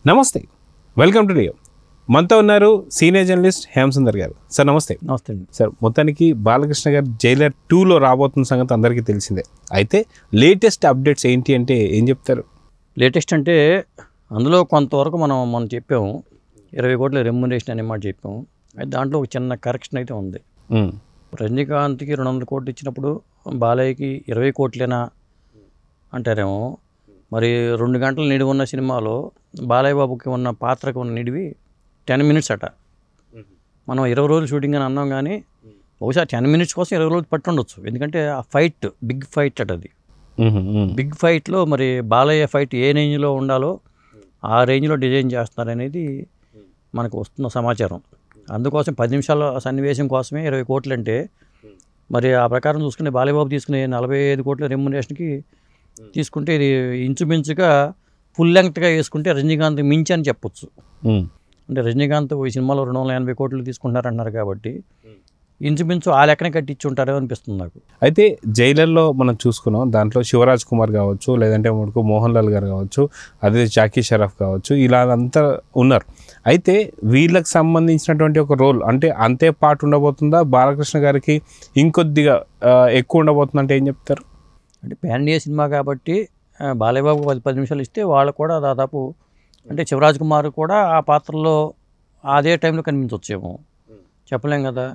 నమస్తే, welcome to Leo. మనతో ఉన్నారు సీనియర్ జర్నలిస్ట్ హేమసుందర్ గారు. సార్ నమస్తే. నమస్తే అండి. సార్, మొత్తానికి బాలకృష్ణ గారు జైలర్ 2లో రాబోతున్న సంగతి అందరికీ తెలిసిందే. అయితే లేటెస్ట్ అప్డేట్స్ ఏంటి అంటే ఏం చెప్తారు? లేటెస్ట్ అంటే అందులో కొంతవరకు మనం చెప్పాము, 20 కోట్ల రెమ్యునరేషన్ అనే మాట చెప్పాము. అయితే దాంట్లో ఒక చిన్న కరెక్షన్ అయితే ఉంది. రజనీకాంత్కి 200 కోట్లు ఇచ్చినప్పుడు బాలయ్యకి 20 కోట్లేనా అంటారేమో. మరి 2 గంటలు నిడివి ఉన్న సినిమాలో బాలయ్య బాబుకి ఉన్న పాత్రకు ఉన్న నిడివి 10 మినిట్స్ అట. మనం 20 రోజులు షూటింగ్ అని అన్నాం, కానీ బహుశా 10 మినిట్స్ కోసం 20 రోజులు పట్టి ఉండొచ్చు. ఎందుకంటే ఆ ఫైట్ బిగ్ ఫైట్ అట. అది బిగ్ ఫైట్లో మరి బాలయ్య ఫైట్ ఏ రేంజ్లో ఉండాలో ఆ రేంజ్లో డిజైన్ చేస్తున్నారనేది మనకు వస్తున్న సమాచారం. అందుకోసం 10 నిమిషాల సన్నివేశం కోసమే 20 కోట్లు అంటే, మరి ఆ ప్రకారం చూసుకునే బాలయ్య బాబు తీసుకునే 45 కోట్ల రెమ్యునరేషన్కి తీసుకుంటే ఇది ఇంచుమించుగా ఫుల్ లెంగ్త్గా వేసుకుంటే రజనీకాంత్ మించి అని చెప్పొచ్చు. అంటే రజనీకాంత్ ఈ సినిమాలో 280 కోట్లు తీసుకుంటున్నారంటున్నారు కాబట్టి ఇంచుమించు ఆ లెక్కనే కట్టించి ఉంటారో అనిపిస్తుంది నాకు. అయితే జైలర్లో మనం చూసుకున్నాం, దాంట్లో శివరాజ్ కుమార్ కావచ్చు, లేదంటే మనకు మోహన్ లాల్ గారు కావచ్చు, అదే జాకీ షరఫ్ కావచ్చు, ఇలా అంతా ఉన్నారు. అయితే వీళ్ళకి సంబంధించినటువంటి ఒక రోల్ అంటే అంతే పాటు ఉండబోతుందా? బాలకృష్ణ గారికి ఇంకొద్దిగా ఎక్కువ ఉండబోతుందా అంటే ఏం చెప్తారు? అంటే ప్యాన్ ఇండియా సినిమా కాబట్టి బాలయ్య బాబు 10 నిమిషాలు ఇస్తే వాళ్ళు కూడా దాదాపు అంటే శివరాజ్ కుమార్ కూడా ఆ పాత్రలో అదే టైంలో కనిపించవచ్చేమో, చెప్పలేం కదా.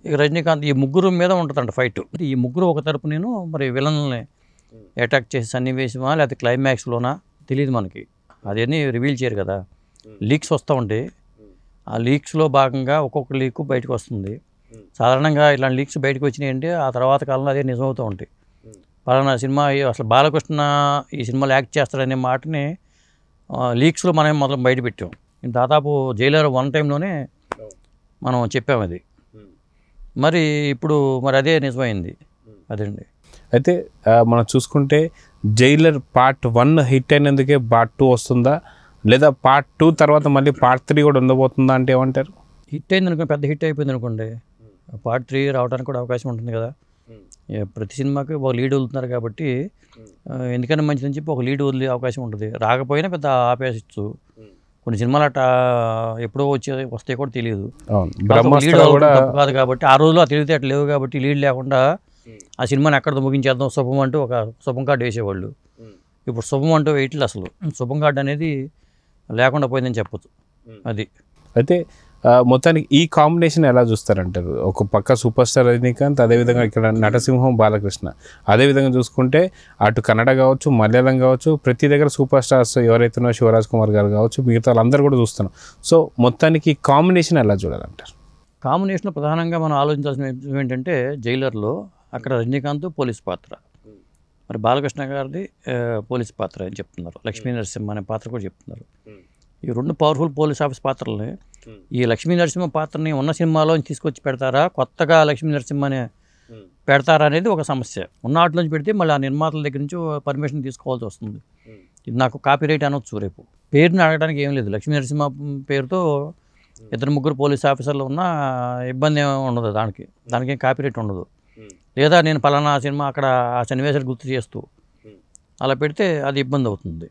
ఇక రజనీకాంత్ ఈ ముగ్గురు మీద ఉంటుందంట ఫైట్. ఈ ముగ్గురు ఒక తరపు నేను మరి విలన్ని అటాక్ చేసే సన్నివేశమా లేకపోతే క్లైమాక్స్లోనా తెలియదు మనకి. అదేన్నీ రివీల్ చేయరు కదా. లీక్స్ వస్తూ ఉంటాయి. ఆ లీక్స్లో భాగంగా ఒక్కొక్క లీక్ బయటకు వస్తుంది. సాధారణంగా ఇలాంటి లీక్స్ బయటకు వచ్చినాయి అంటే ఆ తర్వాత కాలంలో అదే నిజమవుతూ ఉంటాయి. పలానా సినిమా అసలు బాలకృష్ణ ఈ సినిమాలో యాక్ట్ చేస్తాడనే మాటని లీక్స్లో మనం మొదలు బయట పెట్టాం. దాదాపు జైలర్ 1 టైంలోనే మనం చెప్పాము అది. మరి ఇప్పుడు మరి అదే నిజమైంది అదండి. అయితే మనం చూసుకుంటే జైలర్ పార్ట్ 1 హిట్ అయినందుకే పార్ట్ 2 వస్తుందా, లేదా పార్ట్ 2 తర్వాత మళ్ళీ పార్ట్ 3 కూడా ఉండబోతుందా అంటే ఏమంటారు? హిట్ అయింది అనుకోండి, పెద్ద హిట్ అయిపోయింది అనుకోండి, పార్ట్ 3 రావడానికి కూడా అవకాశం ఉంటుంది కదా. ప్రతి సినిమాకి ఒక లీడ్ వదులుతున్నారు కాబట్టి ఎందుకైనా మంచిదని చెప్పి ఒక లీడ్ వదిలే అవకాశం ఉంటుంది. రాకపోయినా పెద్ద ఆపేయచ్చు. కొన్ని సినిమాలు అట్లా ఎప్పుడో వస్తాయి కూడా తెలియదు. లీడ్ తప్పు కాదు కాబట్టి ఆ రోజులో తెలివితే అట్లా లేవు కాబట్టి లీడ్ లేకుండా ఆ సినిమాని ఎక్కడితో ముగించేద్దాం శుభం అంటూ ఒక శుభం కార్డు వేసేవాళ్ళు. ఇప్పుడు శుభం అంటూ వేయట్లేదు. అసలు శుభం కార్డు అనేది లేకుండా పోయిందని చెప్పచ్చు అది. అయితే మొత్తానికి ఈ కాంబినేషన్ ఎలా చూస్తారంటారు? ఒక పక్క సూపర్ స్టార్ రజనీకాంత్, అదేవిధంగా ఇక్కడ నటసింహం బాలకృష్ణ, అదేవిధంగా చూసుకుంటే అటు కన్నడ కావచ్చు, మలయాళం కావచ్చు, ప్రతి దగ్గర సూపర్ స్టార్స్ ఎవరైతున్నారో శివరాజ్ కుమార్ గారు కావచ్చు, మిగతా వాళ్ళందరూ కూడా చూస్తున్నాం. సో మొత్తానికి కాంబినేషన్ ఎలా చూడాలంటారు? కాంబినేషన్ ప్రధానంగా మనం ఆలోచించాల్సిన ఏంటంటే జైలర్లో అక్కడ రజనీకాంత్ పోలీస్ పాత్ర, మరి బాలకృష్ణ గారిది పోలీస్ పాత్ర అని చెప్తున్నారు. లక్ష్మీ నరసింహ అనే పాత్ర కూడా చెప్తున్నారు. ఈ 2 పవర్ఫుల్ పోలీస్ ఆఫీస్ పాత్రలని ఈ లక్ష్మీ నరసింహ పాత్రని ఉన్న సినిమాలో తీసుకొచ్చి పెడతారా, కొత్తగా లక్ష్మీ నరసింహని పెడతారా అనేది ఒక సమస్య. ఉన్న వాటిలోంచి పెడితే మళ్ళీ ఆ నిర్మాతల దగ్గర నుంచి పర్మిషన్ తీసుకోవాల్సి వస్తుంది. ఇది నాకు కాపీ రైట్ అనొచ్చు. రేపు పేరుని అడగడానికి ఏం లేదు. లక్ష్మీ నరసింహ పేరుతో 2-3 పోలీస్ ఆఫీసర్లు ఉన్న ఇబ్బంది ఏమి ఉండదు. దానికేం కాపీ రైట్ ఉండదు. లేదా నేను పలానా సినిమా అక్కడ ఆ సన్నివేశాలు గుర్తు చేస్తూ అలా పెడితే అది ఇబ్బంది అవుతుంది.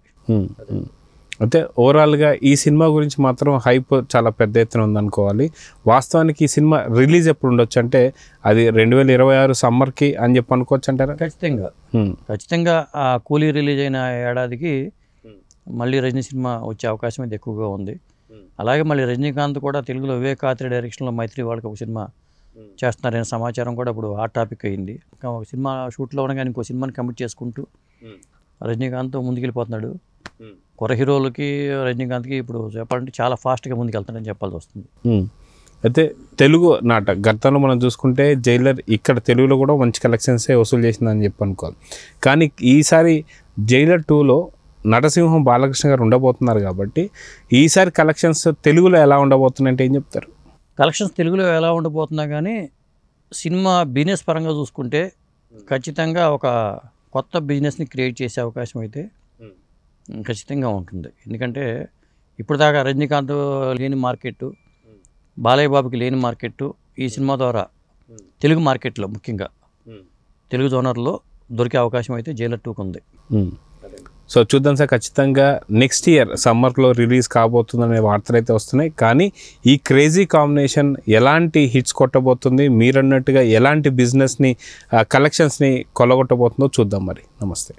అయితే ఓవరాల్గా ఈ సినిమా గురించి మాత్రం హైప్ చాలా పెద్ద ఎత్తున ఉందనుకోవాలి. వాస్తవానికి ఈ సినిమా రిలీజ్ ఎప్పుడు ఉండొచ్చు అంటే అది 2026 సమ్మర్కి అని చెప్పి అనుకోవచ్చు అంటారా? ఖచ్చితంగా ఆ కూలీ రిలీజ్ అయిన ఏడాదికి మళ్ళీ రజనీ సినిమా వచ్చే అవకాశం అయితే ఎక్కువగా ఉంది. అలాగే మళ్ళీ రజనీకాంత్ కూడా తెలుగులో వివేక్ ఆత్రేయ డైరెక్షన్లో మైత్రి వాళ్ళకి ఒక సినిమా చేస్తున్నారనే సమాచారం కూడా ఇప్పుడు హాట్ టాపిక్ అయింది. ఒక సినిమా షూట్లో ఉండగా ఇంకో సినిమాని కమిట్ చేసుకుంటూ రజనీకాంత్ ముందుకెళ్ళిపోతున్నాడు. కొర హీరోలకి రజనీకాంత్కి ఇప్పుడు చెప్పాలంటే చాలా ఫాస్ట్గా ముందుకెళ్తాడని చెప్పాల్సి వస్తుంది. అయితే తెలుగు నాట గతంలో మనం చూసుకుంటే జైలర్ ఇక్కడ తెలుగులో కూడా మంచి కలెక్షన్సే వసూలు చేసిందని చెప్పి అనుకోవాలి. కానీ ఈసారి జైలర్ 2లో నటసింహం బాలకృష్ణ గారు ఉండబోతున్నారు కాబట్టి ఈసారి కలెక్షన్స్ తెలుగులో ఎలా ఉండబోతున్నాయంటే ఏం చెప్తారు? కలెక్షన్స్ తెలుగులో ఎలా ఉండబోతున్నా కానీ సినిమా బిజినెస్ పరంగా చూసుకుంటే ఖచ్చితంగా ఒక కొత్త బిజినెస్ని క్రియేట్ చేసే అవకాశం అయితే ఖచ్చితంగా ఉంటుంది. ఎందుకంటే ఇప్పుడు దాకా రజనీకాంత్ లేని మార్కెట్, బాలయ్య బాబుకి లేని మార్కెట్ ఈ సినిమా ద్వారా తెలుగు మార్కెట్లో ముఖ్యంగా తెలుగు జోనర్లో దొరికే అవకాశం అయితే జైలర్ 2కి ఉంది. సో చూద్దాం సార్, ఖచ్చితంగా నెక్స్ట్ ఇయర్ సమ్మర్లో రిలీజ్ కాబోతుందనే వార్తలు అయితే వస్తున్నాయి. కానీ ఈ క్రేజీ కాంబినేషన్ ఎలాంటి హిట్స్ కొట్టబోతుంది, మీరన్నట్టుగా ఎలాంటి బిజినెస్ని కలెక్షన్స్ని కొల్లగొట్టబోతుందో చూద్దాం మరి. నమస్తే.